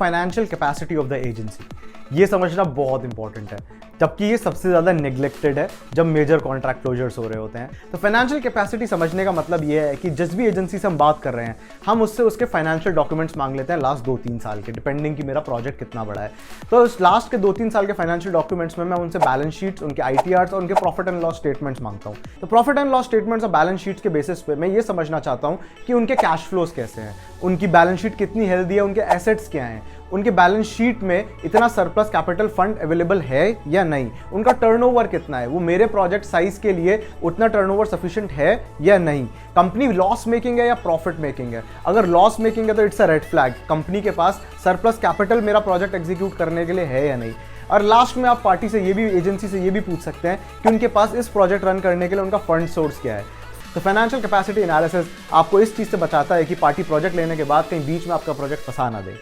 Financial capacity of the agency, ये समझना बहुत इंपॉर्टेंट है, जबकि ये सबसे ज़्यादा नेग्लेक्टेड है जब मेजर कॉन्ट्रैक्ट क्लोजर्स हो रहे होते हैं। तो फाइनेंशियल कैपेसिटी समझने का मतलब ये है कि जिस भी एजेंसी से हम बात कर रहे हैं, हम उससे उसके फाइनेंशियल डॉक्यूमेंट्स मांग लेते हैं लास्ट 2-3 साल के, डिपेंडिंग कि मेरा प्रोजेक्ट कितना बड़ा है। तो उस लास्ट के 2-3 साल के फाइनेंशियल डॉक्यूमेंट्स में मैं उनसे बैलेंस शीट्स, उनके ITRs और उनके प्रॉफिट एंड लॉस स्टेटमेंट्स मांगता हूँ। तो प्रॉफिट एंड लॉस स्टेटमेंट्स और बैलेंस शीट्स के बेसिस पे मैं ये समझना चाहता हूँ कि उनके कैश फ्लोज कैसे हैं, उनकी बैलेंस शीट कितनी हेल्दी है, उनके एसेट्स क्या हैं, उनके बैलेंस शीट में इतना सरप्लस कैपिटल फंड अवेलेबल है या नहीं, उनका टर्नओवर कितना है, वो मेरे प्रोजेक्ट साइज के लिए उतना टर्नओवर सफिशिएंट है या नहीं, कंपनी लॉस मेकिंग है या प्रॉफिट मेकिंग है। अगर लॉस मेकिंग है तो it's a red flag, company के पास सरप्लस कैपिटल मेरा प्रोजेक्ट एग्जीक्यूट करने के लिए है या नहीं। और लास्ट में आप पार्टी से ये भी, एजेंसी से ये भी पूछ सकते हैं कि उनके पास इस प्रोजेक्ट रन करने के लिए उनका फंड सोर्स क्या है। तो फाइनेंशियल कैपेसिटी एनालिसिस आपको इस चीज़ से बचाता है कि पार्टी प्रोजेक्ट लेने के बाद कहीं बीच में आपका प्रोजेक्ट फंसा ना दे।